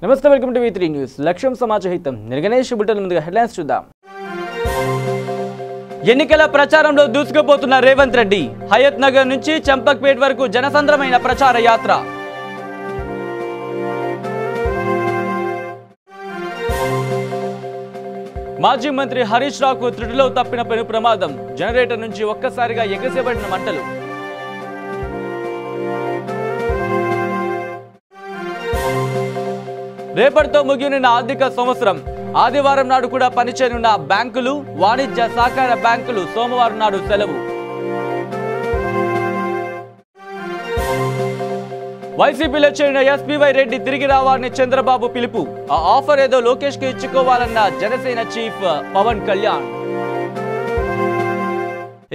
నమస్తే, welcome to V3 news. లక్ష్యం సమాజహితం. నిర్గణేష్ బుల్టన్ ముందుగా హెడ్లైన్స్ చూద్దాం. ఎన్నికల ప్రచారంలో దూసుకుపోతున్న రేవంత్ రెడ్డి. హయత్ నగర్ నుంచి చంపక్పేట్ వరకు జనసంద్రమైన ప్రచార యాత్ర. మాజీ మంత్రి హరీష్ రావుకు త్రుటిలో తప్పిన పెను ప్రమాదం. జనరేటర్ నుంచి ఒక్కసారిగా ఎగసిపడిన మంటలు. రేపటితో ముగియనున్న ఆర్థిక సంవత్సరం. ఆదివారం నాడు కూడా పనిచేయనున్న బ్యాంకులు, వాణిజ్య సహకార బ్యాంకులు సోమవారం నాడు సెలవు. వైసీపీలో చేరిన ఎస్పీవై రెడ్డి తిరిగి రావాలని చంద్రబాబు పిలుపు. ఆ ఆఫర్ ఏదో లోకేష్ కు ఇచ్చుకోవాలన్న జనసేన చీఫ్ పవన్ కళ్యాణ్.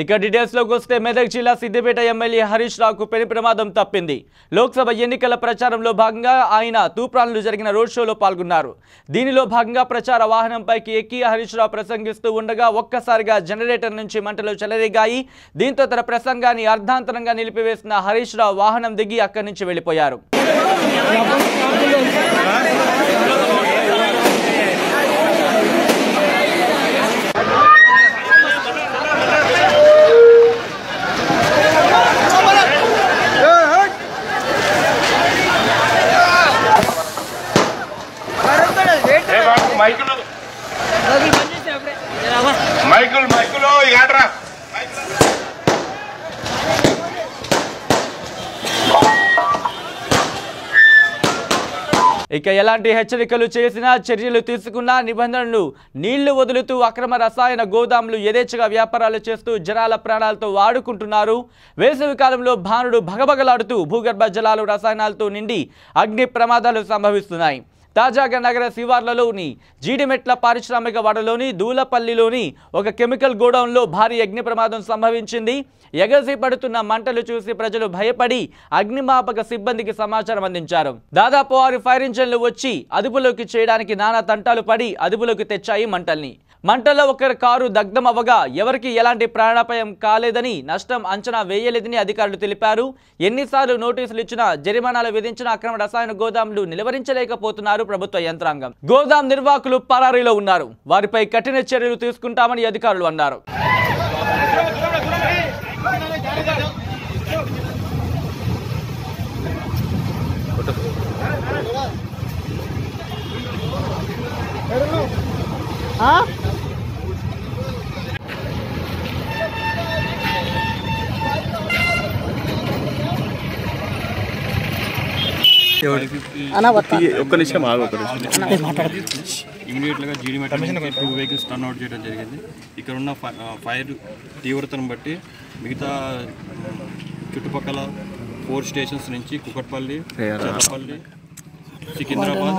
ఇక డీటెయిల్స్ లోకి వస్తే మెదక్ జిల్లా సిద్దిపేట ఎమ్మెల్యే హరీష్ రావుకు పెను ప్రమాదం తప్పింది. లోక్సభ ఎన్నికల ప్రచారంలో భాగంగా ఆయన తూప్రాన్లో జరిగిన రోడ్ షోలో పాల్గొన్నారు. దీనిలో భాగంగా ప్రచార వాహనంపైకి ఎక్కి హరీష్ రావు ప్రసంగిస్తూ ఉండగా ఒక్కసారిగా జనరేటర్ నుంచి మంటలు చెలరేగాయి. దీంతో తన ప్రసంగాన్ని అర్ధాంతరంగా నిలిపివేసిన హరీష్ రావు వాహనం దిగి అక్కడి నుంచి వెళ్లిపోయారు. ఇక ఎలాంటి హెచ్చరికలు చేసినా, చర్యలు తీసుకున్నా నిబంధనలు నీళ్లు వదులుతూ అక్రమ రసాయన గోదాములు యథేచ్ఛగా వ్యాపారాలు చేస్తూ జనాల ప్రాణాలతో వాడుకుంటున్నారు. వేసవి కాలంలో భానుడు భగభగలాడుతూ భూగర్భ జలాలు రసాయనాలతో నిండి అగ్ని ప్రమాదాలు సంభవిస్తున్నాయి. తాజాగా నగర శివార్లలోని జీడిమెట్ల పారిశ్రామిక వాడలోని దూలపల్లిలోని ఒక కెమికల్ గోడౌన్లో భారీ అగ్ని ప్రమాదం సంభవించింది. ఎగసి పడుతున్న మంటలు చూసి ప్రజలు భయపడి అగ్నిమాపక సిబ్బందికి సమాచారం అందించారు. దాదాపు 6 ఫైర్ ఇంజన్లు వచ్చి అదుపులోకి చేయడానికి నానా తంటాలు పడి అదుపులోకి తెచ్చాయి మంటల్ని. మంటల్లో ఒకరి కారు దగ్ధం అవ్వగా ఎవరికి ఎలాంటి ప్రాణాపాయం కాలేదని, నష్టం అంచనా వేయలేదని అధికారులు తెలిపారు. ఎన్నిసార్లు నోటీసులు ఇచ్చినా, జరిమానాలు విధించిన అక్రమ రసాయన గోదాములు నిలువరించలేకపోతున్నారు ప్రభుత్వ యంత్రాంగం. గోదాం నిర్వాహకులు పరారీలో ఉన్నారు. వారిపై కఠిన చర్యలు తీసుకుంటామని అధికారులు అన్నారు. ఒక్క నిమిషం ఇమీడియట్గా జీడిమెట్ల 2 వెహికల్స్ టర్న్అవుట్ చేయడం జరిగింది. ఇక్కడ ఉన్న ఫైర్ తీవ్రతను బట్టి మిగతా చుట్టుపక్కల 4 స్టేషన్స్ నుంచి కుకట్పల్లి, చల్లపల్లి, సికింద్రాబాద్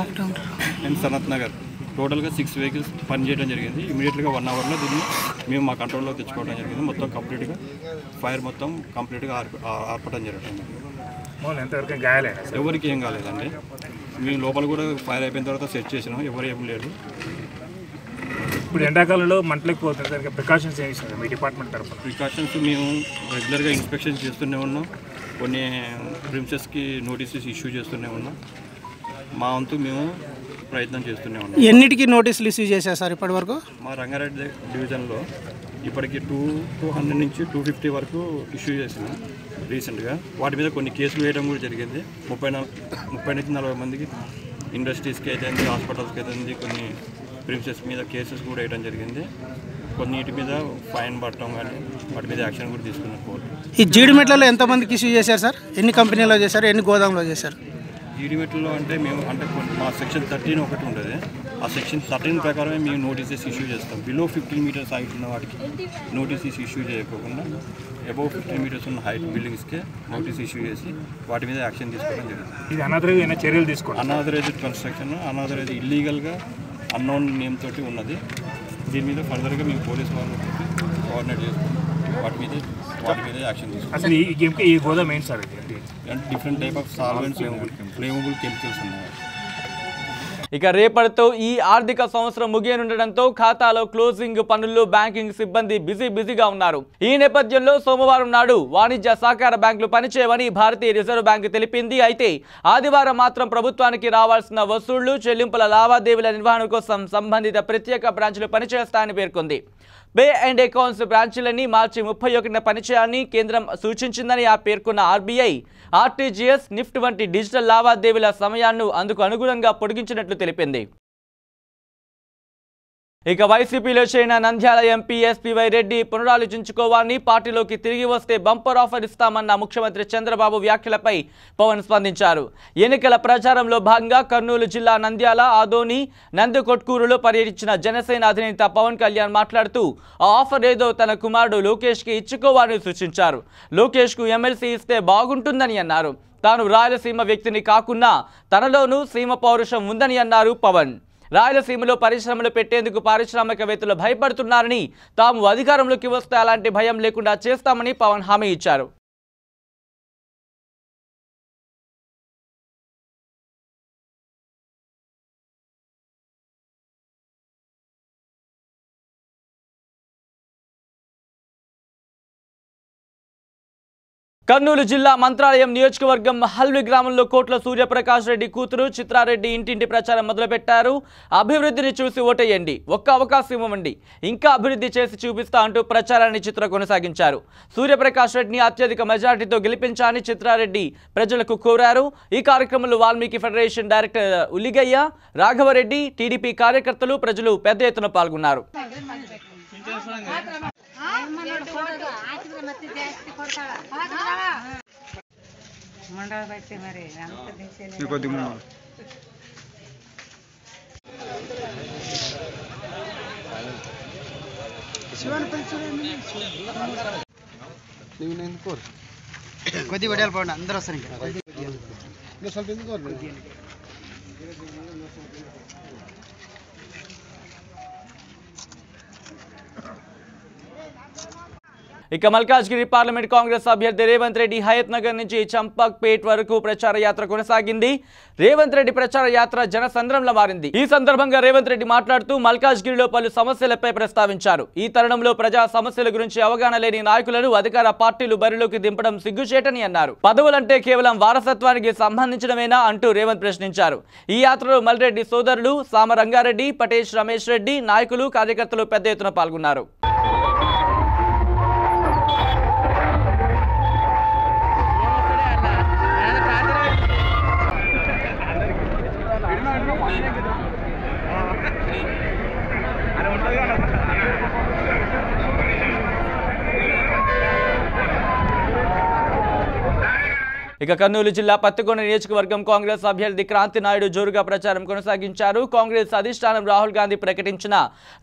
అండ్ సనత్ నగర్ టోటల్గా 6 వెహికల్స్ పనిచేయడం జరిగింది. ఇమీడియట్గా 1 అవర్లో దీన్ని మేము మా కంట్రోల్లో తెచ్చుకోవడం జరిగింది. మొత్తం కంప్లీట్గా ఫైర్ మొత్తం కంప్లీట్గా ఆర్పడం జరుగుతుంది. ఎవరికి ఏం కాలేదండి. మేము లోపల కూడా ఫైర్ అయిపోయిన తర్వాత సెట్ చేసినాం. ఎవరు ఏం లేదు. ఇప్పుడు ఎండాకాలంలో మంటలేకపోతుంది, దానికి ప్రికాషన్స్ ఏమి ఇస్తున్నారు మీ డిపార్ట్మెంట్ తరఫున? ప్రికాషన్స్ మేము రెగ్యులర్గా ఇన్స్పెక్షన్ చేస్తూనే ఉన్నాం. కొన్ని ప్రిమిసెస్కి నోటీసెస్ ఇష్యూ చేస్తూనే ఉన్నాం. మా వంతు మేము ప్రయత్నం చేస్తూనే ఉన్నాం. ఎన్నిటికీ నోటీసులు ఇష్యూ చేశారు సార్ ఇప్పటి వరకు? మా రంగారెడ్డి డివిజన్లో ఇప్పటికి 200 నుంచి 250 వరకు ఇష్యూ చేసినాం రీసెంట్గా. వాటి మీద కొన్ని కేసులు వేయడం కూడా జరిగింది. 30 నుంచి 40 మందికి ఇండస్ట్రీస్కి అయితే, హాస్పిటల్స్కి అయితే కొన్ని ప్రిన్సెస్ మీద కేసెస్ కూడా వేయడం జరిగింది. కొన్నిటి మీద ఫైన్ పట్టడం కానీ వాటి మీద యాక్షన్ కూడా తీసుకున్నారు కోర్టు. ఈ జీడిమెట్లలో ఎంతమందికి ఇష్యూ చేశారు సార్? ఎన్ని కంపెనీలో చేశారు, ఎన్ని గోదాంలో చేశారు? జీడిమెట్లలో అంటే మేము మా సెక్షన్ 13 ఒకటి ఉంటుంది. ఆ సెక్షన్ 13 ప్రకారమే మేము నోటీసెస్ ఇష్యూ చేస్తాం. బిలో 15 మీటర్స్ హైట్ ఉన్న వాటికి నోటీసెస్ ఇష్యూ చేయకోకుండా అబౌవ్ 15 మీటర్స్ ఉన్న హైట్ బిల్డింగ్స్కే నోటీస్ ఇష్యూ చేసి వాటి మీద యాక్షన్ తీసుకోవడం జరిగింది. ఇది అనాథరైజ్ చర్యలు తీసుకోండి. అనాథరైజ్డ్ కన్స్ట్రక్షన్, అనాథరైజ్ ఇల్లీగల్గా అన్నోన్ నేమ్ తోటి ఉన్నది. దీని మీద ఫర్దర్గా మేము పోలీస్ వాళ్ళతో కోఆర్డినేట్ చేసుకుంటాం. వాటి మీద యాక్షన్ తీసుకుంటాం. అసలు ఈ గేమ్కి ఈ గోదాం ఏంటి sir? Different type of solvents, flammable chemicals ఉన్నాయి. ఇక రేపటితో ఈ ఆర్థిక సంవత్సరం ముగియనుండడంతో ఖాతాలో క్లోజింగ్ పనుల్లో బ్యాంకింగ్ సిబ్బంది బిజీగా ఉన్నారు. ఈ నేపథ్యంలో సోమవారం నాడు వాణిజ్య సహకార బ్యాంకులు పనిచేయవని భారతీయ రిజర్వ్ బ్యాంకు తెలిపింది. అయితే ఆదివారం మాత్రం ప్రభుత్వానికి రావాల్సిన వసూళ్లు చెల్లింపుల లావాదేవీల నిర్వహణ కోసం సంబంధిత ప్రత్యేక బ్రాంచ్లు పనిచేస్తాయని పేర్కొంది. పే అండ్ అకౌంట్స్ బ్రాంచ్లన్నీ మార్చి 31న పనిచేయాలని కేంద్రం సూచించిందని పేర్కొన్న ఆర్బీఐ ఆర్టీజీఎస్, నిఫ్ట్ వంటి డిజిటల్ లావాదేవీల సమయాన్ని అందుకు అనుగుణంగా పొడిగించినట్లు తెలిపింది. ఇక వైసీపీలో చేరిన నంద్యాల ఎంపీ ఎస్పీవై రెడ్డి పునరాలోచించుకోవాలని, పార్టీలోకి తిరిగి వస్తే బంపర్ ఆఫర్ ఇస్తామన్న ముఖ్యమంత్రి చంద్రబాబు వ్యాఖ్యలపై పవన్ స్పందించారు. ఎన్నికల ప్రచారంలో భాగంగా కర్నూలు జిల్లా నంద్యాల, ఆదోని, నందికొట్కూరులో పర్యటించిన జనసేన అధినేత పవన్ కళ్యాణ్ మాట్లాడుతూ ఆ ఆఫర్ ఏదో తన కుమారుడు లోకేష్కి ఇచ్చుకోవాలని సూచించారు. లోకేష్కు ఎమ్మెల్సీ ఇస్తే బాగుంటుందని అన్నారు. తాను రాయలసీమ వ్యక్తిని కాకున్నా తనలోనూ సీమ పౌరుషం ఉందని అన్నారు పవన్. రాయలసీమలో పరిశ్రమలు పెట్టేందుకు పారిశ్రామికవేత్తలు భయపడుతున్నారని, తాము అధికారంలోకి వస్తే అలాంటి భయం లేకుండా చేస్తామని పవన్ హామీ ఇచ్చారు. కర్నూలు జిల్లా మంత్రాలయం నియోజకవర్గం హల్వి గ్రామంలో కోట్ల సూర్యప్రకాష్ రెడ్డి కూతురు చిత్రారెడ్డి ఇంటింటి ప్రచారం మొదలుపెట్టారు. అభివృద్ధిని చూసి ఓటేయండి, ఒక్క అవకాశం ఇవ్వండి, ఇంకా అభివృద్ధి చేసి చూపిస్తా అంటూ ప్రచారాన్ని చిత్ర కొనసాగించారు. సూర్యప్రకాష్ రెడ్డిని అత్యధిక మెజార్టీతో గెలిపించాలని చిత్రారెడ్డి ప్రజలకు కోరారు. ఈ కార్యక్రమంలో Valmiki federation director Uligayya, Raghavareddy, TDP కార్యకర్తలు, ప్రజలు పెద్ద ఎత్తున పాల్గొన్నారు. కొద్ది వడియాలు పోండి, అందరూ వస్తారు. ఇక మల్కాజ్గిరి పార్లమెంట్ కాంగ్రెస్ అభ్యర్థి రేవంత్ రెడ్డి హయత్ నగర్ నుంచి చంపక్పేట్ వరకు ప్రచార యాత్ర కొనసాగింది. రేవంత్ రెడ్డి ప్రచార యాత్ర జనసంద్రంలో మారింది. ఈ సందర్భంగా రేవంత్ రెడ్డి మాట్లాడుతూ మల్కాజ్గిరిలో పలు సమస్యలపై ప్రస్తావించారు. ఈ తరుణంలో ప్రజా సమస్యల గురించి అవగాహన లేని నాయకులను అధికార పార్టీలు బరిలోకి దింపడం సిగ్గుచేటని అన్నారు. పదవులంటే కేవలం వారసత్వానికి సంబంధించినవేనా అంటూ రేవంత్ ప్రశ్నించారు. ఈ యాత్రలో మల్రెడ్డి సోదరులు సామరంగారెడ్డి, పటేష్ రమేష్ రెడ్డి, నాయకులు, కార్యకర్తలు పెద్ద ఎత్తున పాల్గొన్నారు. ఇక కర్నూలు జిల్లా పత్తికొండ నియోజకవర్గం కాంగ్రెస్ అభ్యర్థి క్రాంతి నాయుడు జోరుగా ప్రచారం కొనసాగించారు. కాంగ్రెస్ అధిష్టానం రాహుల్ గాంధీ ప్రకటించిన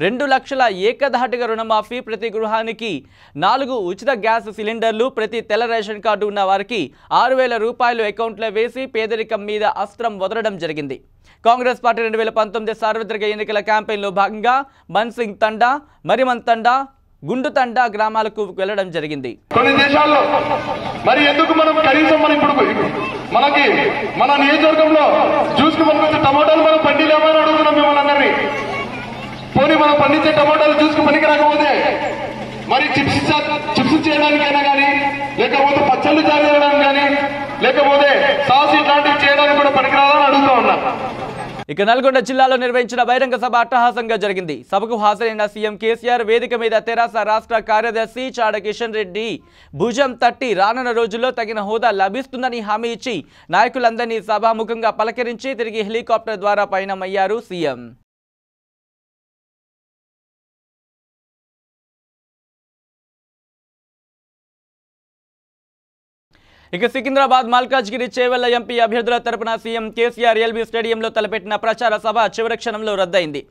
2 లక్షల ఏకధాటిగా రుణమాఫీ, ప్రతి గృహానికి 4 ఉచిత గ్యాస్ సిలిండర్లు, ప్రతి తెల్ల రేషన్ కార్డు ఉన్న వారికి 6,000 రూపాయలు అకౌంట్లో వేసి పేదరికం మీద అస్త్రం వదలడం జరిగింది. కాంగ్రెస్ పార్టీ 2019 సార్వత్రిక ఎన్నికల క్యాంపెయిన్లో భాగంగా బన్సింగ్ తండా, మరిమన్ తండా, గుండు తండా గ్రామాలకు వెళ్లడం జరిగింది. కొన్ని దేశాల్లో మరి ఎందుకు మనం కనీసం మనం ఇప్పుడు మనకి మన నియోజకవర్గంలో జ్యూస్ కి మనకు టమాటాలు మనం పండిలేమని అడుగుతున్నాం మిమ్మల్ని అందరినీ. పోనీ మనం పండించే టమాటాలు జ్యూస్ కి పనికి రాకపోతే మరి చిప్స్ చేయడానికైనా కానీ, లేకపోతే పచ్చళ్ళు జారీ చేయడానికి కానీ, లేకపోతే సాస్ ఇట్లాంటివి చేయడానికి కూడా పనికిరాదని అడుగుతా ఉన్నా. ఇక నల్గొండ జిల్లాలో నిర్వహించిన బహిరంగ సభ అట్టహాసంగా జరిగింది. సభకు హాజరైన సీఎం కేసీఆర్ వేదిక మీద తెరాస రాష్ట్ర కార్యదర్శి చాడ కిషన్ రెడ్డి భుజం తట్టి రానున్న రోజుల్లో తగిన హోదా లభిస్తుందని హామీ ఇచ్చి నాయకులందరినీ సభాముఖంగా పలకరించి తిరిగి హెలికాప్టర్ ద్వారా పయనమయ్యారు సీఎం. ఇక సికింద్రాబాద్ మల్కాజ్గిరి చేవెళ్ల ఎంపీ అభ్యర్థుల తరపున సీఎం కేసీఆర్ ఎల్బీ స్టేడియంలో తలపెట్టిన ప్రచార సభ చివరి క్షణంలో రద్దయింది.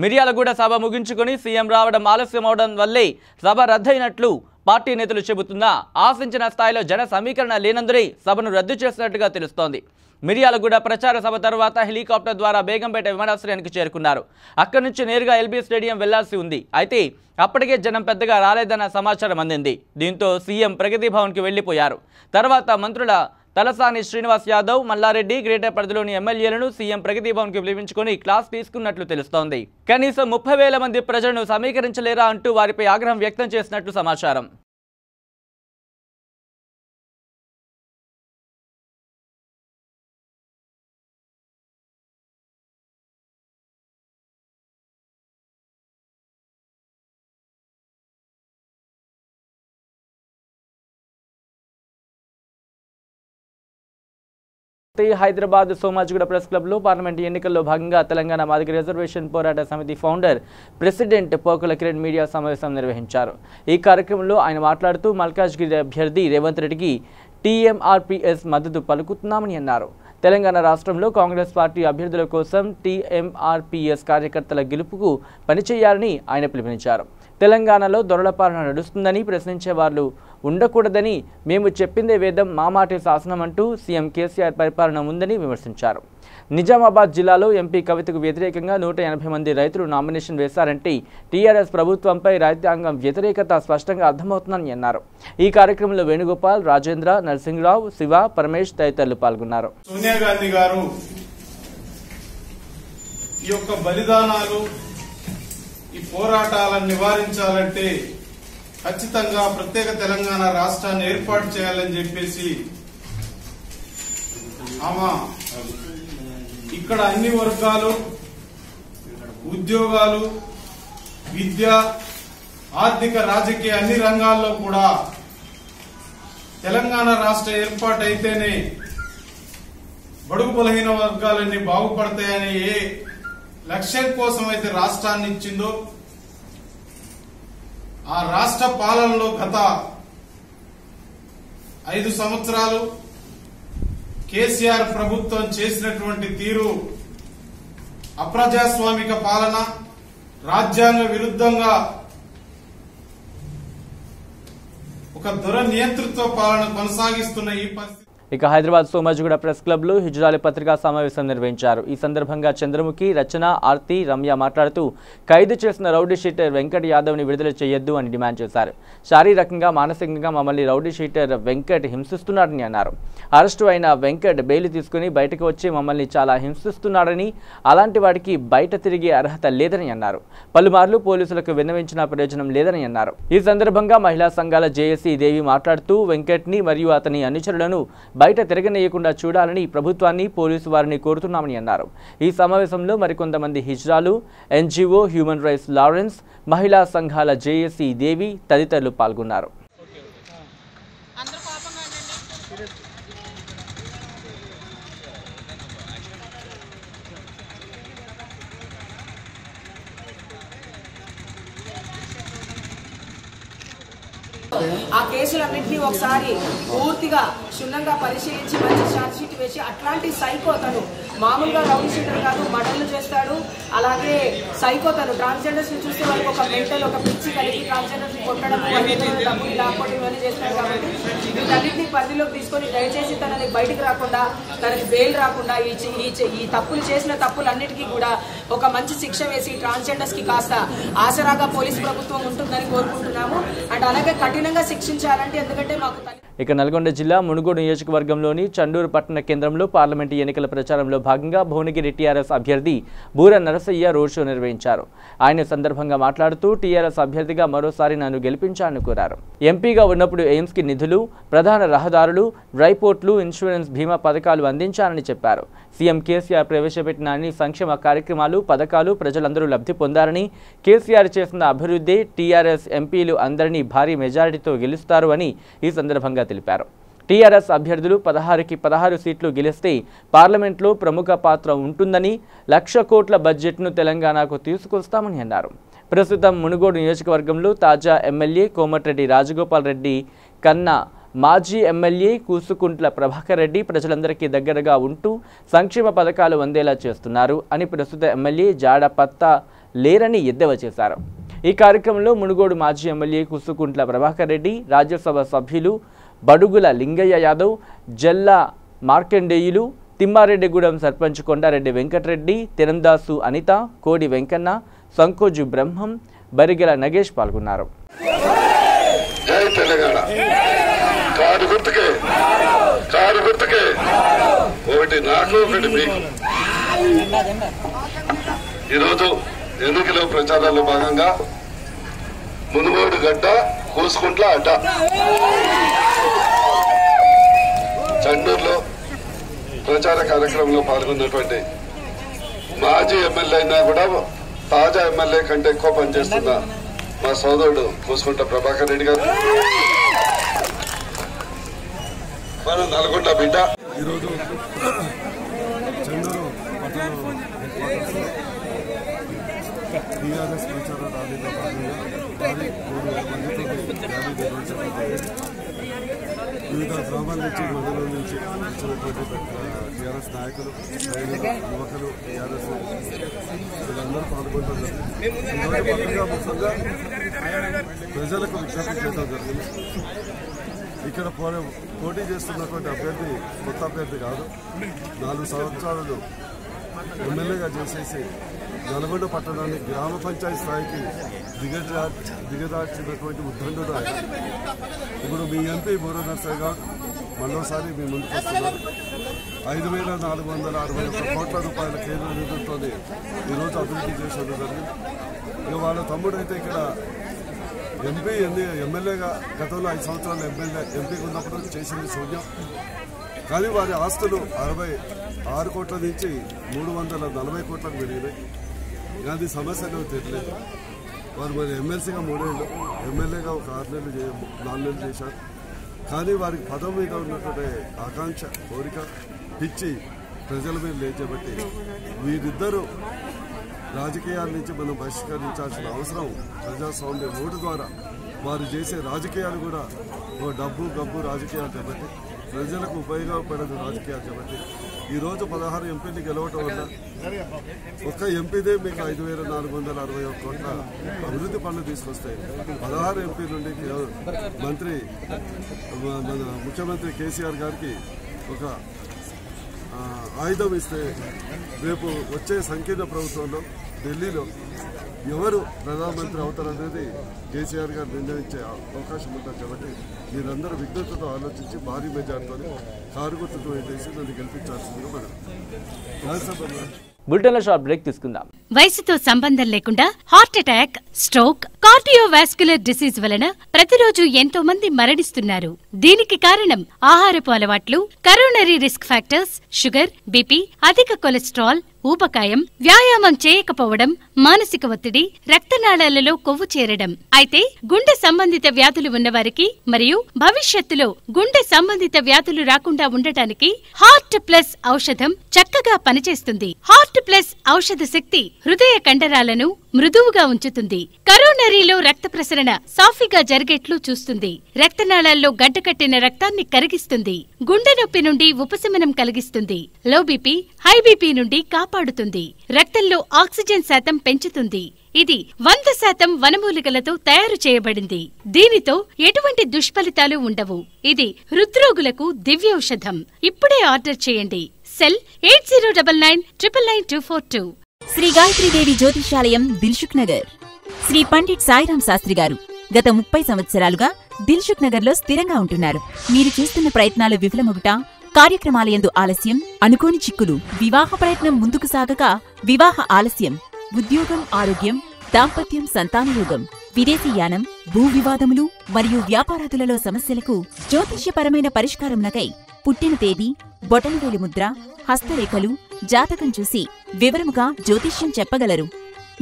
మిర్యాలగూడ సభ ముగించుకుని సీఎం రావడం ఆలస్యం అవడం వల్లే సభ రద్దయినట్లు పార్టీ నేతలు చెబుతున్నా ఆశించిన స్థాయిలో జన సమీకరణ లేనందునే సభను రద్దు చేసినట్టుగా తెలుస్తోంది. మిర్యాలగూడ ప్రచార సభ తర్వాత హెలికాప్టర్ ద్వారా బేగంపేట విమానాశ్రయానికి చేరుకున్నారు. అక్కడి నుంచి నేరుగా ఎల్బీ స్టేడియం వెళ్లాల్సి ఉంది. అయితే అప్పటికే జనం పెద్దగా రాలేదన్న సమాచారం అందింది. దీంతో సీఎం ప్రగతి భవన్కి వెళ్లిపోయారు. తర్వాత మంత్రుల తలసాని శ్రీనివాస్ యాదవ్, మల్లారెడ్డి గ్రేటర్ పరిధిలోని ఎమ్మెల్యేలను సీఎం ప్రగతి భవన్కు పిలిపించుకొని క్లాస్ తీసుకున్నట్లు తెలుస్తోంది. కనీసం 30,000 మంది ప్రజలను సమీకరించలేరా అంటూ వారిపై ఆగ్రహం వ్యక్తం చేసినట్లు సమాచారం. హైదరాబాద్ సోమాజిగూడ ప్రెస్ క్లబ్లో పార్లమెంట్ ఎన్నికల్లో భాగంగా తెలంగాణ మాదిగ రిజర్వేషన్ పోరాట సమితి founder president Pokula Kiran media సమావేశం నిర్వహించారు. ఈ కార్యక్రమంలో ఆయన మాట్లాడుతూ మల్కాజ్గిరి అభ్యర్థి రేవంత్ రెడ్డికి టీఎంఆర్పీఎస్ మద్దతు పలుకుతున్నామని అన్నారు. తెలంగాణ రాష్ట్రంలో కాంగ్రెస్ పార్టీ అభ్యర్థుల కోసం టీఎంఆర్పీఎస్ కార్యకర్తల గెలుపుకు పనిచేయాలని ఆయన పిలుపునిచ్చారు. తెలంగాణలో దొరల పాలన నడుస్తుందని, ప్రశ్నించే వాళ్ళు ఉండకూడదని, మేము చెప్పిందే వేదం, మా మాటే శాసనం అంటూ సీఎం కేసీఆర్ పరిపాలన ఉందని విమర్శించారు. నిజామాబాద్ జిల్లాలో ఎంపీ కవితకు వ్యతిరేకంగా 180 మంది రైతులు నామినేషన్ వేశారంటే టీఆర్ఎస్ ప్రభుత్వంపై రైతాంగం వ్యతిరేకత స్పష్టంగా అర్థమవుతుందని అన్నారు. ఈ కార్యక్రమంలో వేణుగోపాల్, రాజేంద్ర, నరసింహరావు, శివ, పరమేష్ తదితరులు పాల్గొన్నారు. సోనియా గాంధీ గారు ఈ యొక్క బలిదానాలు, ఈ పోరాటాలను నివారించాలంటే ఖచ్చితంగా ప్రత్యేక తెలంగాణ రాష్ట్రాన్ని ఏర్పాటు చేయాలని చెప్పేసి ఆమె ఇక్కడ అన్ని వర్గాలు, ఉద్యోగాలు, విద్య, ఆర్థిక, రాజకీయ అన్ని రంగాల్లో కూడా తెలంగాణ రాష్ట్ర ఏర్పాటు అయితేనే బడుగు బలహీన వర్గాలన్నీ బాగుపడతాయని ఏ లక్ష్యం కోసం అయితే రాష్ట్రాన్ని ఇచ్చిందో ఆ రాష్ట్ర పాలనలో గత 5 సంవత్సరాలు కేసీఆర్ ప్రభుత్వం చేసినటువంటి తీరు అప్రజాస్వామిక పాలన, రాజ్యాంగ విరుద్ధంగా ఒక దురనియంత్రిత్వ పాలన కొనసాగిస్తున్న ఈ పరిస్థితి. ఇక హైదరాబాద్ సోమాజిగూడ ప్రెస్ క్లబ్లో హిజ్రాలి పత్రికా సమావేశం నిర్వహించారు. ఈ సందర్భంగా చంద్రముఖి, రచన, ఆర్తి, రమ్య మాట్లాడుతూ ఖైదు చేసిన రౌడీ షీటర్ వెంకట్ యాదవ్ని విడుదల చేయొద్దు అని డిమాండ్ చేశారు. శారీరకంగా, మానసికంగా మమ్మల్ని రౌడీ షీటర్ వెంకట్ హింసిస్తున్నాడని అన్నారు. అరెస్టు అయిన వెంకట్ బెయిల్ తీసుకుని బయటకు వచ్చి మమ్మల్ని చాలా హింసిస్తున్నాడని, అలాంటి వాడికి బయట తిరిగే అర్హత లేదని అన్నారు. పలుమార్లు పోలీసులకు విన్నవించిన ప్రయోజనం లేదని అన్నారు. ఈ సందర్భంగా మహిళా సంఘాల జేఏసీ దేవి మాట్లాడుతూ వెంకట్ని మరియు అతని అనుచరులను బయట తిరగనీయకుండా చూడాలని ప్రభుత్వాన్ని, పోలీసు వారిని కోరుతున్నామని అన్నారు. ఈ సమావేశంలో మరికొంతమంది హిజ్రాలు, ఎన్జీఓ, హ్యూమన్ రైట్స్ లారెన్స్, మహిళా సంఘాల జేఏసీ దేవి తదితరులు పాల్గొన్నారు. ఆ కేసులన్నింటినీ ఒకసారి పూర్తిగా క్షుణ్ణంగా పరిశీలించి మంచి ఛార్జ్ షీట్ వేసి, అట్లాంటి సైకో తను మామూలుగా రౌడీ షీటర్ కాదు, మర్డర్లు చేస్తాడు. అలాగే సైకో తను ట్రాన్స్జెండర్స్ ని చూస్తే వాళ్ళకి ఒక మెంటల్, ఒక పిచ్చి కలిగి ట్రాన్స్జెండర్స్ ని కొట్టడం, డబ్బులు లాక్కోవడం ఇవన్నీ చేస్తాడు. కాబట్టి వీటన్నింటినీ పరిధిలోకి తీసుకొని దయచేసి తనని బయటకు రాకుండా, తనకి బెయిల్ రాకుండా ఈ తప్పులు చేసిన తప్పులన్నిటికీ కూడా ఒక మంచి శిక్ష వేసి ట్రాన్స్జెండర్స్ కి కాస్త ఆసరాగా పోలీస్ ప్రభుత్వం ఉంటుందని కోరుకుంటున్నాము. అండ్ అలాగే కఠినంగా శిక్షించాలంటే, ఎందుకంటే మాకు. ఇక నల్గొండ జిల్లా మునుగోడు నియోజకవర్గంలోని చండూరు పట్టణ కేంద్రంలో పార్లమెంటు ఎన్నికల ప్రచారంలో భాగంగా భువనగిరి టీఆర్ఎస్ అభ్యర్థి బూర నరసయ్య రోడ్ షో నిర్వహించారు. ఆయన సందర్భంగా మాట్లాడుతూ టీఆర్ఎస్ అభ్యర్థిగా మరోసారి నన్ను గెలిపించాలని కోరారు. ఎంపీగా ఉన్నప్పుడు ఎయిమ్స్ కి నిధులు, ప్రధాన రహదారులు, డ్రైపోర్ట్లు, ఇన్సూరెన్స్, బీమా పథకాలు అందించాలని చెప్పారు. సీఎం కేసీఆర్ ప్రవేశపెట్టిన అన్ని సంక్షేమ కార్యక్రమాలు, పథకాలు ప్రజలందరూ లబ్ధి పొందారని, కేసీఆర్ చేసిన అభివృద్ధి టీఆర్ఎస్ ఎంపీలు అందరినీ భారీ మెజారిటీతో గెలుస్తారు అని ఈ సందర్భంగా తెలిపారు. టీఆర్ఎస్ అభ్యర్థులు 16కి 16 సీట్లు గెలిస్తే పార్లమెంట్లో ప్రముఖ పాత్ర ఉంటుందని, 1,00,000 కోట్ల బడ్జెట్ను తెలంగాణకు తీసుకొస్తామని అన్నారు. ప్రస్తుతం మునుగోడు నియోజకవర్గంలో తాజా ఎమ్మెల్యే కోమటిరెడ్డి రాజగోపాల్ రెడ్డి కన్నా మాజీ ఎమ్మెల్యే కూసుకుంట్ల ప్రభాకర్ రెడ్డి ప్రజలందరికీ దగ్గరగా ఉంటూ సంక్షేమ పథకాలు అందేలా చేస్తున్నారు అని ప్రస్తుత ఎమ్మెల్యే జాడ పత్తా లేరని ఎద్దేవా చేశారు. ఈ కార్యక్రమంలో మునుగోడు మాజీ ఎమ్మెల్యే కూసుకుంట్ల ప్రభాకర్ రెడ్డి, రాజ్యసభ సభ్యులు బడుగుల లింగయ్య యాదవ్, జల్లా మార్కండేయులు, తిమ్మారెడ్డిగూడెం సర్పంచ్ కొండారెడ్డి వెంకటరెడ్డి, తిరందాసు అనిత, కోడి వెంకన్న, సంకోజు బ్రహ్మం, బరిగెల నగేష్ పాల్గొన్నారు. జై తెలంగాణ. కారు గుర్తుకే కారు గుర్తుకే ఒకటి నాకు ఒకటి మీకు. ఈరోజు ఎన్నికల ప్రచారాల్లో భాగంగా మునుగోడు గడ్డ కూసుకుంట్ల అడ్డ చండూరులో ప్రచార కార్యక్రమంలో పాల్గొన్నటువంటి మాజీ ఎమ్మెల్యే అయినా కూడా తాజా ఎమ్మెల్యే కంటే ఎక్కువ పనిచేస్తున్న మా సోదరుడు కూసుకుంట ప్రభాకర్ రెడ్డి గారు, మన నల్గొండ బిడ్డ. ఈరోజు చండూరు పట్టణంలో టీఆర్ఎస్ ప్రచార ర్యాలీలో భాగంగా వివిధ గ్రామాల నుంచి మండలం నుంచి వచ్చినటువంటి టీఆర్ఎస్ నాయకులు, యువకులు, టీఆర్ఎస్ వీళ్ళందరూ పాల్గొంటున్నారు. పత్రికా ముఖ్యంగా ప్రజలకు విజ్ఞప్తి చేయడం జరిగింది. ఇక్కడ పోటీ చేస్తున్నటువంటి అభ్యర్థి కొత్త అభ్యర్థి కాదు. 4 సంవత్సరాలు ఎమ్మెల్యేగా చేసేసి నల్గొండ పట్టణాన్ని గ్రామ పంచాయతీ స్థాయికి దిగదార్చినటువంటి ఉద్దండుడు ఆయన. ఇప్పుడు మీ ఎంపీ బూర నర్సయ్య గారు మరోసారి మీ ముందుకు వస్తున్నారు. 5,461 కోట్ల రూపాయల కేంద్ర నిధులతో ఈరోజు అభివృద్ధి చేసేది జరిగింది. ఇక వాళ్ళ తమ్ముడైతే ఇక్కడ ఎమ్మెల్యేగా గతంలో 5 సంవత్సరాలు ఎంపీగా ఉన్నప్పుడు చేసింది శూన్యం. కానీ వారి ఆస్తులు 66 కోట్ల నుంచి 340 కోట్లకు పెరిగినాయి. అది సమస్యలు తెలియలేదు. వారు మరి ఎమ్మెల్సీగా 3 ఏళ్ళు, ఎమ్మెల్యేగా ఒక 4 నెలలు చేశారు. కానీ వారికి పదం మీద ఉన్నటువంటి ఆకాంక్ష, కోరిక, పిచ్చి ప్రజల మీద లేచేబట్టి వీరిద్దరూ రాజకీయాల నుంచి మనం బహిష్కరించాల్సిన అవసరం ప్రజాస్వామ్య ఓటు ద్వారా వారు చేసే రాజకీయాలు కూడా డబ్బు గబ్బు రాజకీయాలు కాబట్టి ప్రజలకు ఉపయోగపడదు రాజకీయాలు కాబట్టి ఈరోజు 16 ఎంపీలు గెలవటం వల్ల ఒక్క ఎంపీదే మీకు 5,461 కోట్ల అభివృద్ధి పనులు తీసుకొస్తాయి. 16 ఎంపీ నుండి మన ముఖ్యమంత్రి కేసీఆర్ గారికి ఒక ఆయుధం ఇస్తే రేపు వచ్చే సంకీర్ణ ప్రభుత్వంలో ఢిల్లీలో ఎవరు ప్రధానమంత్రి అవుతారనేది కేసీఆర్ గారు నిర్ణయించే అవకాశం ఉంటుంది. కాబట్టి మీరందరూ విజ్ఞతతో ఆలోచించి భారీ మెజార్టీతో కారు గుర్తుకు వేసి నన్ను గెలిపించాల్సిందిగా మనం బులెటిన్లో షార్ట్ బ్రేక్ తీసుకుందాం. వయసుతో సంబంధం లేకుండా heart attack, stroke, cardiovascular disease వలన ప్రతిరోజు ఎంతో మంది మరణిస్తున్నారు. దీనికి కారణం ఆహారపు అలవాట్లు, coronary risk factors, sugar, BP, అధిక కొలెస్ట్రాల్, ఊబకాయం, వ్యాయామం చేయకపోవడం, మానసిక ఒత్తిడి, రక్తనాళాలలో కొవ్వు చేరడం. అయితే గుండె సంబంధిత వ్యాధులు ఉన్నవారికి మరియు భవిష్యత్తులో గుండె సంబంధిత వ్యాధులు రాకుండా ఉండటానికి హార్ట్ ప్లస్ ఔషధం చక్కగా పనిచేస్తుంది. హార్ట్ ప్లస్ ఔషధ శక్తి హృదయ కండరాలను మృదువుగా ఉంచుతుంది. కరోనరీలో రక్త ప్రసరణ సాఫీగా జరిగేట్లు చూస్తుంది. రక్తనాళాల్లో గడ్డకట్టిన రక్తాన్ని కరిగిస్తుంది. గుండె నొప్పి నుండి ఉపశమనం కలిగిస్తుంది. లో బీపీ, హై బీపీ నుండి కాపాడుతుంది. రక్తంలో ఆక్సిజన్ శాతం పెంచుతుంది. ఇది 100% వనమూలికలతో తయారు చేయబడింది. దీనితో ఎటువంటి దుష్ఫలితాలు ఉండవు. ఇది హృద్రోగులకు దివ్యౌషధం. ఇప్పుడే ఆర్డర్ చేయండి. సెల్ 8099999242. శ్రీ గాయత్రీదేవి జ్యోతిషాలయం, దిల్సుఖ్ నగర్. శ్రీ పండిట్ సాయిరాం శాస్త్రి గారు గత 30 సంవత్సరాలుగా దిల్సుఖ్ నగర్ లో స్థిరంగా ఉంటున్నారు. మీరు చేస్తున్న ప్రయత్నాలు విఫలమగుట, కార్యక్రమాలయందు ఆలస్యం, అనుకోని చిక్కులు, వివాహ ప్రయత్నం ముందుకు సాగక వివాహ ఆలస్యం, ఉద్యోగం, ఆరోగ్యం, దాంపత్యం, సంతానయోగం, విదేశీయానం, భూ వివాదములు మరియు వ్యాపారాదులలో సమస్యలకు జ్యోతిష్యపరమైన పరిష్కారమునకై పుట్టిన తేదీ, బొటనవేలి ముద్ర, హస్తరేఖలు, జాతకం చూసి వివరముగా జ్యోతిష్యం చెప్పగలరు.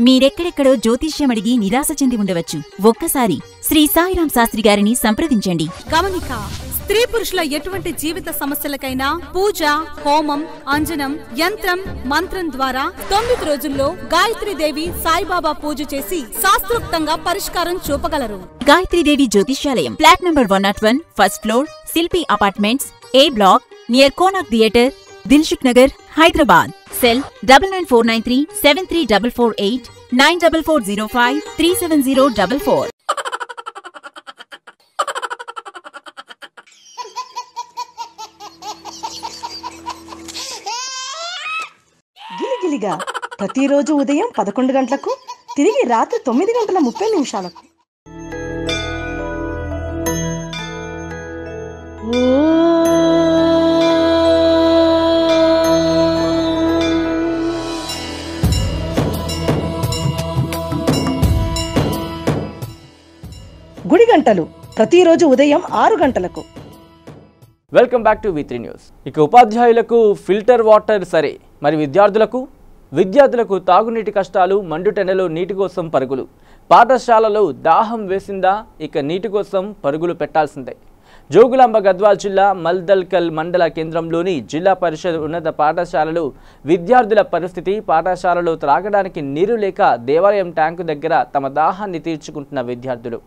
మీరెక్కడెక్కడో జ్యోతిష్యమడిగి నిరాశ చెంది ఉండవచ్చు. ఒక్కసారి శ్రీ సాయిరాం శాస్త్రి గారిని సంప్రదించండి. గమనిక: స్త్రీ పురుషుల ఎటువంటి జీవిత సమస్యలకైనా పూజ, హోమం, అంజనం, యంత్రం, మంత్రం ద్వారా 9 రోజుల్లో గాయత్రీదేవి సాయిబాబా పూజ చేసి శాస్త్రోక్తంగా పరిష్కారం చూపగలరు. గాయత్రీదేవి జ్యోతిష్యాలయం, flat number 101, first floor, Shilpi apartments, A block, near Konark theatre, Dilsukh Nagar, Hyderabad. Cell 9949373448, 9440537044. గిలిగిలిగా ప్రతిరోజు ఉదయం 11 గంటలకు, తిరిగి రాత్రి 9:30 ఓ గుడి గంటలు ప్రతిరోజు ఉదయం 6 గంటలకు. Welcome back to V3 news. ఇక ఉపాధ్యాయులకు ఫిల్టర్ వాటర్ సరే, మరి విద్యార్థులకు తాగునీటి కష్టాలు, మండుటెండలో నీటి కోసం పరుగులు. పాఠశాలలో దాహం వేసిందా, ఇక నీటి కోసం పరుగులు పెట్టాల్సిందే. జోగులాంబ గద్వాల్ జిల్లా మల్దల్కల్ మండల కేంద్రంలోని జిల్లా పరిషత్ ఉన్నత పాఠశాలలో విద్యార్థుల పరిస్థితి. పాఠశాలలో త్రాగడానికి నీరు లేక దేవాలయం ట్యాంకు దగ్గర తమ దాహాన్ని తీర్చుకుంటున్న విద్యార్థులు.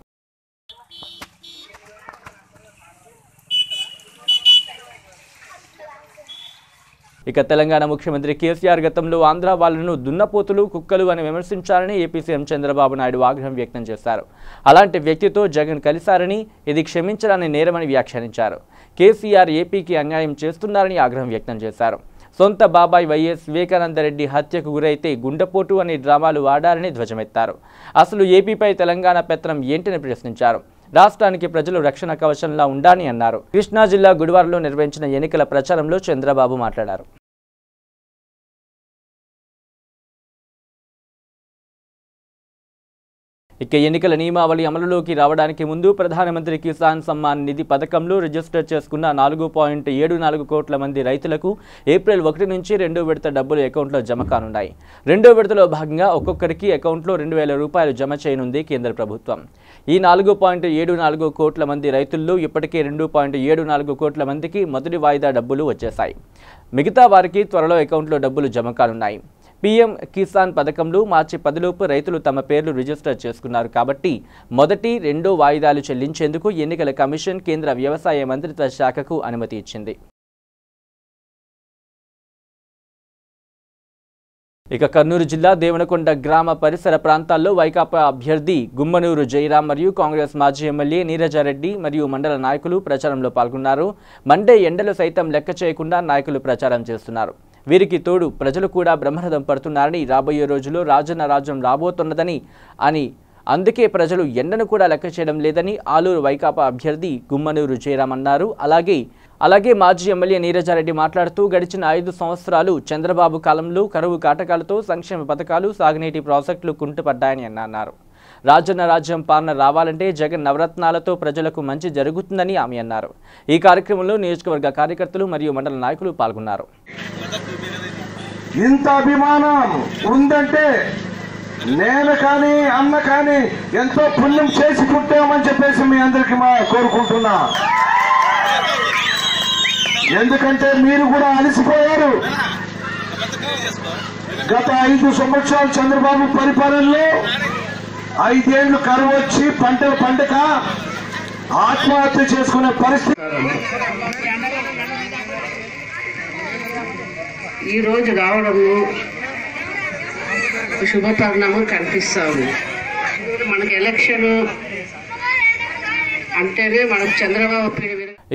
ఇక తెలంగాణ ముఖ్యమంత్రి కేసీఆర్ గతంలో ఆంధ్ర వాళ్లను దున్నపోతులు, కుక్కలు అని విమర్శించారని ఏపీ సీఎం చంద్రబాబు నాయుడు ఆగ్రహం వ్యక్తం చేశారు. అలాంటి వ్యక్తితో జగన్ కలిశారని, ఇది క్షమించడాన్ని నేరమని వ్యాఖ్యానించారు. కేసీఆర్ ఏపీకి అన్యాయం చేస్తున్నారని ఆగ్రహం వ్యక్తం చేశారు. సొంత బాబాయ్ వైఎస్ వివేకానందరెడ్డి హత్యకు గురైతే గుండెపోటు అనే డ్రామాలు వాడారని ధ్వజమెత్తారు. అసలు ఏపీపై తెలంగాణ పెత్తనం ఏంటని ప్రశ్నించారు. రాష్ట్రానికి ప్రజలు రక్షణ కవచంలా ఉండాలని అన్నారు. కృష్ణా జిల్లా గుడివాడలో నిర్వహించిన ఎన్నికల ప్రచారంలో చంద్రబాబు మాట్లాడారు. ఇక ఎన్నికల నియమావళి అమలులోకి రావడానికి ముందు ప్రధానమంత్రి కిసాన్ సమ్మాన్ నిధి పథకంలో రిజిస్టర్ చేసుకున్న 4.74 కోట్ల మంది రైతులకు ఏప్రిల్ 1 నుంచి 2వ విడత డబ్బులు అకౌంట్లో జమ కానున్నాయి. 2వ విడతలో భాగంగా ఒక్కొక్కరికి అకౌంట్లో 2,000 రూపాయలు జమ చేయనుంది కేంద్ర ప్రభుత్వం. ఈ 4.74 కోట్ల మంది రైతుల్లో ఇప్పటికే 2.74 కోట్ల మందికి మొదటి వాయిదా డబ్బులు వచ్చేశాయి. మిగతా వారికి త్వరలో అకౌంట్లో డబ్బులు జమ కానున్నాయి. పీఎం కిసాన్ పథకంలో మార్చి 10లోపు రైతులు తమ పేర్లు రిజిస్టర్ చేసుకున్నారు కాబట్టి మొదటి, రెండో వాయిదాలు చెల్లించేందుకు ఎన్నికల కమిషన్ కేంద్ర వ్యవసాయ మంత్రిత్వ శాఖకు అనుమతి ఇచ్చింది. ఇక కర్నూలు జిల్లా దేవనకొండ గ్రామ పరిసర ప్రాంతాల్లో వైకాపా అభ్యర్థి గుమ్మనూరు జయరాం మరియు కాంగ్రెస్ మాజీ ఎమ్మెల్యే నీరజారెడ్డి మరియు మండల నాయకులు ప్రచారంలో పాల్గొన్నారు. మండే ఎండలు సైతం లెక్క చేయకుండా నాయకులు ప్రచారం చేస్తున్నారు. వీరికి తోడు ప్రజలు కూడా బ్రహ్మరథం పడుతున్నారని, రాబోయే రోజుల్లో రాజన్న రాజ్యం రాబోతున్నదని అందుకే ప్రజలు ఎండను కూడా లెక్క చేయడం లేదని ఆలూరు వైకాపా అభ్యర్థి గుమ్మనూరు జయరాం అన్నారు. అలాగే మాజీ ఎమ్మెల్యే నీరజారెడ్డి మాట్లాడుతూ గడిచిన 5 సంవత్సరాలు చంద్రబాబు కాలంలో కరువు కాటకాలతో సంక్షేమ పథకాలు, సాగునీటి ప్రాజెక్టులు కుంటుపడ్డాయని అన్నారు. రాజన్న రాజ్యం పాలన రావాలంటే జగన్ నవరత్నాలతో ప్రజలకు మంచి జరుగుతుందని ఆమె అన్నారు. ఈ కార్యక్రమంలో నియోజకవర్గ కార్యకర్తలు మరియు మండల నాయకులు పాల్గొన్నారు. ఇంత అభిమానం ఉందంటే నేను కానీ అన్న కానీ ఎంతో పుణ్యం చేసి పుట్టామని చెప్పేసి మీ అందరికి కోరుకుంటున్నా. ఎందుకంటే మీరు కూడా అలసిపోయారు. గత 5 సంవత్సరాలు చంద్రబాబు పరిపాలనలో 5 ఏళ్లు కరువు వచ్చి పంటలు పండక ఆత్మహత్య చేసుకునే పరిస్థితి. ఈ రోజు రావడము శుభపరిణామం కనిపిస్తుంది. మనకి ఎలక్షన్ అంటేనే మనకు చంద్రబాబు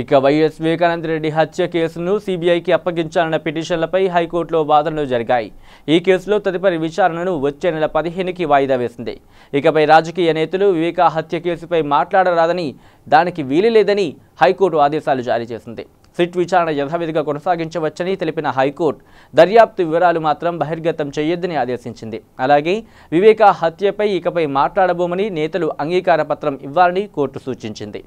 ఇక వైఎస్ వివేకానందరెడ్డి హత్య కేసును సిబిఐకి అప్పగించాలన్న పిటిషన్లపై హైకోర్టులో వాదనలు జరిగాయి. ఈ కేసులో తదుపరి విచారణను వచ్చే నెల 15కి వాయిదా వేసింది. ఇకపై రాజకీయ నేతలు వివేకా హత్య కేసుపై మాట్లాడరాదని, దానికి వీలు లేదని హైకోర్టు ఆదేశాలు జారీ చేసింది. సిట్ విచారణ యథావిధిగా కొనసాగించవచ్చని తెలిపిన హైకోర్టు దర్యాప్తు వివరాలు మాత్రం బహిర్గతం చేయొద్దని ఆదేశించింది. అలాగే వివేకా హత్యపై ఇకపై మాట్లాడబోమని నేతలు అంగీకార పత్రం ఇవ్వాలని కోర్టు సూచించింది.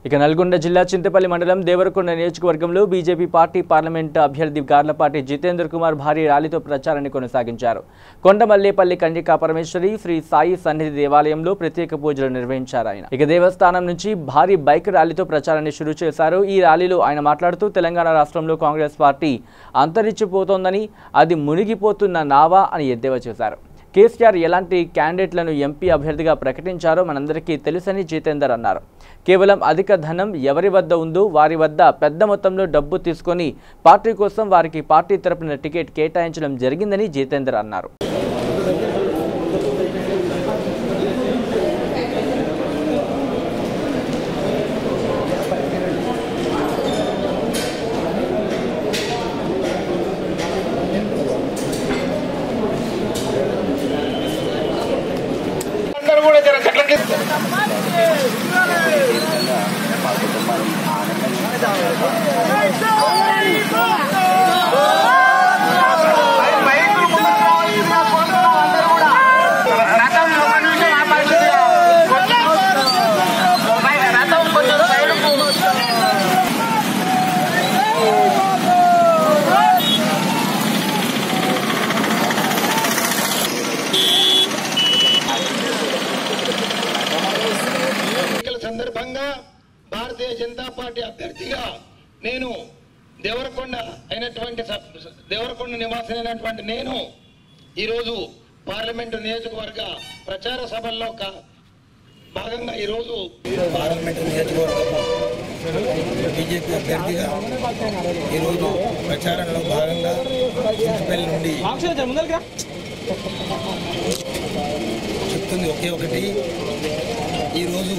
ఇక నల్గొండ జిల్లా చింతపల్లి మండలం దేవరకొండ నియోజకవర్గంలో బీజేపీ పార్టీ పార్లమెంట్ అభ్యర్థి గార్లపాటి జితేందర్ కుమార్ భారీ ర్యాలీతో ప్రచారాన్ని కొనసాగించారు. కొండమల్లేపల్లి కన్యకా పరమేశ్వరి శ్రీ సాయి సన్నిధి దేవాలయంలో ప్రత్యేక పూజలు నిర్వహించారు. ఆయన ఇక దేవస్థానం నుంచి భారీ బైక్ ర్యాలీతో ప్రచారాన్ని షురూ చేశారు. ఈ ర్యాలీలో ఆయన మాట్లాడుతూ తెలంగాణ రాష్ట్రంలో కాంగ్రెస్ పార్టీ అంతరించిపోతోందని, అది మునిగిపోతున్న నావా అని ఎద్దేవా చేశారు. కేసీఆర్ ఎలాంటి క్యాండిడేట్లను ఎంపీ అభ్యర్థిగా ప్రకటించారో మనందరికీ తెలుసని జితేందర్ అన్నారు. కేవలం అధిక ధనం ఎవరి వద్ద ఉందో వారి వద్ద పెద్ద మొత్తంలో డబ్బు తీసుకొని పార్టీ కోసం వారికి పార్టీ తరపున టికెట్ కేటాయించడం జరిగిందని జితేందర్ అన్నారు. పార్టీ అభ్యర్థిగా నేను దేవరకొండ నివాసమైనటువంటి నేను ఈరోజు పార్లమెంటు నియోజకవర్గ ప్రచార సభల్లో భాగంగా ఈరోజు పార్లమెంటు నియోజకవర్గం బీజేపీ అభ్యర్థిగా ఈరోజు ప్రచారంలో భాగంగా చింతపల్లి నుండి చెప్తుంది ఒకే ఒకటి, ఈరోజు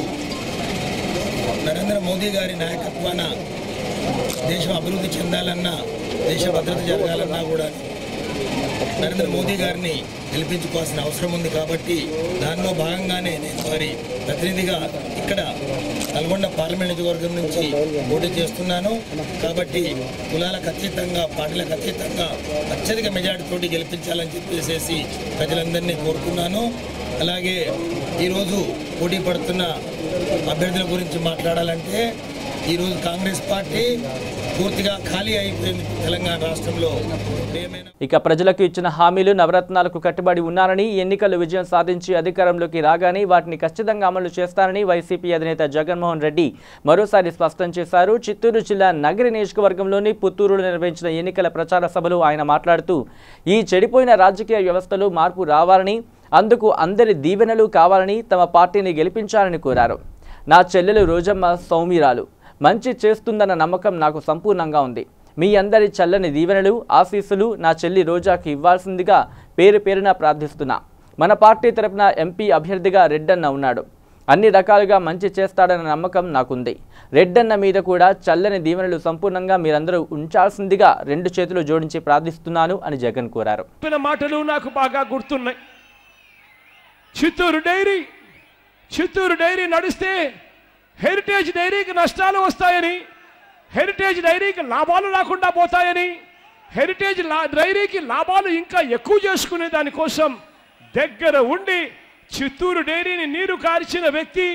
నరేంద్ర మోదీ గారి నాయకత్వాన దేశం అభివృద్ధి చెందాలన్నా, దేశ భద్రత జరగాలన్నా కూడా నరేంద్ర మోదీ గారిని గెలిపించుకోవాల్సిన అవసరం ఉంది. కాబట్టి దానిలో భాగంగానే నేను వారి ప్రతినిధిగా ఇక్కడ నల్గొండ పార్లమెంట్ నియోజకవర్గం నుంచి పోటీ చేస్తున్నాను. కాబట్టి కులాలకు అతీతంగా, పార్టీలకు అతీతంగా అత్యధిక మెజార్టీతోటి గెలిపించాలని చెప్పేసి ప్రజలందరినీ కోరుతున్నాను. అలాగే ఈరోజు పోటీ పడుతున్న అభ్యర్థుల గురించి మాట్లాడాలంటే ఈరోజు కాంగ్రెస్ పార్టీ పూర్తిగా ఖాళీ అయిపోయింది తెలంగాణ రాష్ట్రంలో. ఇక ప్రజలకు ఇచ్చిన హామీలు నవరత్నాలకు కట్టుబడి ఉన్నారని, ఎన్నికలు విజయం సాధించి అధికారంలోకి రాగానే వాటిని ఖచ్చితంగా అమలు చేస్తారని వైసీపీ అధినేత జగన్మోహన్ రెడ్డి మరోసారి స్పష్టం చేశారు. చిత్తూరు జిల్లా నగరి నియోజకవర్గంలోని పుత్తూరులో నిర్వహించిన ఎన్నికల ప్రచార సభలో ఆయన మాట్లాడుతూ ఈ చెడిపోయిన రాజకీయ వ్యవస్థలో మార్పు రావాలని, అందుకు అందరి దీవెనలు కావాలని, తమ పార్టీని గెలిపించాలని కోరారు. నా చెల్లెలు రోజమ్మ సౌమ్యురాలు, మంచి చేస్తుందన్న నమ్మకం నాకు సంపూర్ణంగా ఉంది. మీ అందరి చల్లని దీవెనలు, ఆశీస్సులు నా చెల్లి రోజాకి ఇవ్వాల్సిందిగా పేరు పేరున ప్రార్థిస్తున్నా. మన పార్టీ తరపున ఎంపీ అభ్యర్థిగా రెడ్డన్న ఉన్నాడు. అన్ని రకాలుగా మంచి చేస్తాడన్న నమ్మకం నాకుంది. రెడ్డన్న మీద కూడా చల్లని దీవెనలు సంపూర్ణంగా మీరందరూ ఉంచాల్సిందిగా రెండు చేతులు జోడించి ప్రార్థిస్తున్నాను అని జగన్ కోరారు. మాటలు నాకు బాగా గుర్తున్నాయి. చిత్తూరు డైరీ నడిస్తే హెరిటేజ్ డైరీకి నష్టాలు వస్తాయని, హెరిటేజ్ డైరీకి లాభాలు రాకుండా పోతాయని, హెరిటేజ్ డైరీకి లాభాలు ఇంకా ఎక్కువ చేసుకునే దానికోసం దగ్గర ఉండి చిత్తూరు డైరీని నీరు కార్చిన వ్యక్తి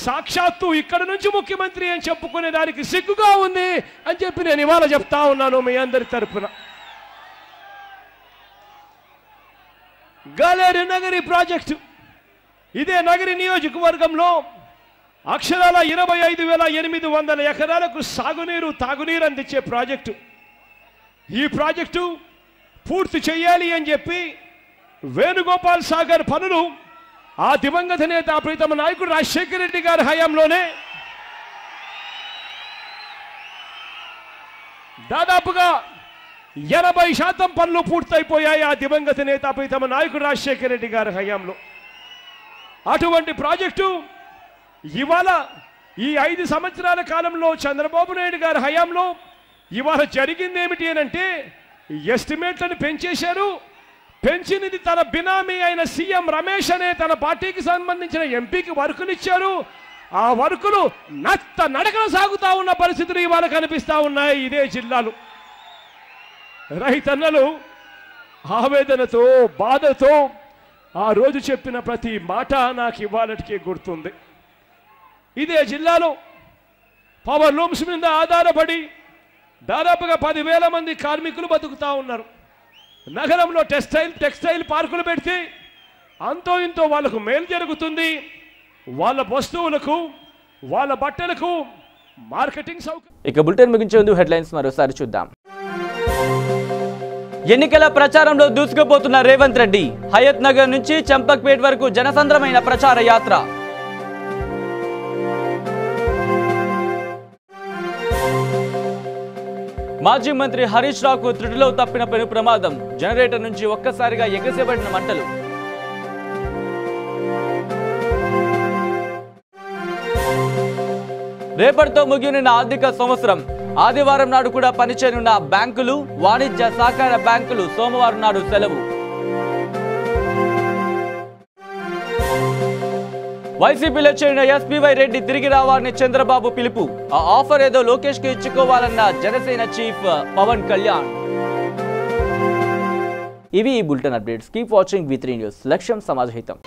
సాక్షాత్తు ఇక్కడ నుంచి ముఖ్యమంత్రి అని చెప్పుకునే దానికి సిగ్గుగా ఉంది అని చెప్పి నేను ఇవాళ చెప్తా ఉన్నాను మీ అందరి తరఫున. గాలేరు నగరి ప్రాజెక్టు ఇదే నగరి నియోజకవర్గంలో అక్షరాల 25,800 ఎకరాలకు సాగునీరు, తాగునీరు అందించే ప్రాజెక్టు. ఈ ప్రాజెక్టు పూర్తి చేయాలి అని చెప్పి వేణుగోపాల్ సాగర్ పనులు ఆ దివంగత నేత ప్రీతమ నాయకుడు రాజశేఖర రెడ్డి గారి హయాంలోనే దాదాపుగా 80% పనులు పూర్తయిపోయాయి. ఆ దివంగత నేత ప్రీతమ నాయకుడు రాజశేఖర రెడ్డి గారి హయాంలో అటువంటి ప్రాజెక్టు ఇవాళ ఈ 5 సంవత్సరాల కాలంలో చంద్రబాబు నాయుడు గారి హయాంలో ఇవాళ జరిగింది ఏమిటి అంటే ఎస్టిమేట్లను పెంచేశారు. పెంచినది తన బినామీ అయిన సీఎం రమేష్ అనే తన పార్టీకి సంబంధించిన ఎంపీకి వర్కులు ఇచ్చారు. ఆ వర్కులు నడకన సాగుతా ఉన్న పరిస్థితులు ఇవాళ కనిపిస్తా ఉన్నాయి ఇదే జిల్లాలో. రైతన్నలు ఆవేదనతో, బాధతో ఆ రోజు చెప్పిన ప్రతి మాట నాకు ఇవాళటికే గుర్తుంది. ఇదే జిల్లాలో పవర్ లూమ్స్ మీద ఆధారపడి దాదాపుగా 10,000 మంది కార్మికులు బతుకుతా ఉన్నారు. నగరంలో టెక్స్టైల్ పార్కులు పెడితే అంతో ఇంతో వాళ్ళకు మేలు జరుగుతుంది. వాళ్ళ వస్తువులకు, వాళ్ళ బట్టలకు మార్కెటింగ్ సౌకర్యం. ఇక బులెటిన్ ముగించే ముందు హెడ్లైన్స్ మరోసారి చూద్దాం. ఎన్నికల ప్రచారంలో దూసుకుపోతున్న రేవంత్ రెడ్డి, హయత్ నగర్ నుంచి చంపక్పేట్ వరకు జనసంద్రమైన ప్రచార యాత్ర. మాజీ మంత్రి హరీష్ రావుకు త్రుటిలో తప్పిన పెను ప్రమాదం, జనరేటర్ నుంచి ఒక్కసారిగా ఎగసిపడిన మంటలు. రేపటితో ముగియనున్న ఆర్థిక సంవత్సరం. ఆదివారం నాడు కూడా పనిచేయనున్న బ్యాంకులు, వాణిజ్య సహకార బ్యాంకులు సోమవారం నాడు సెలవు. వైసీపీలో చేరిన ఎస్పీవై రెడ్డి తిరిగి రావాలని చంద్రబాబు పిలుపు. ఆ ఆఫర్ ఏదో లోకేష్ కి ఇచ్చుకోవాలన్న జనసేన చీఫ్ పవన్ కళ్యాణ్. ఇవి ఈ bulletin updates. Keep watching V3 news. లక్ష్యం సమాజహితం.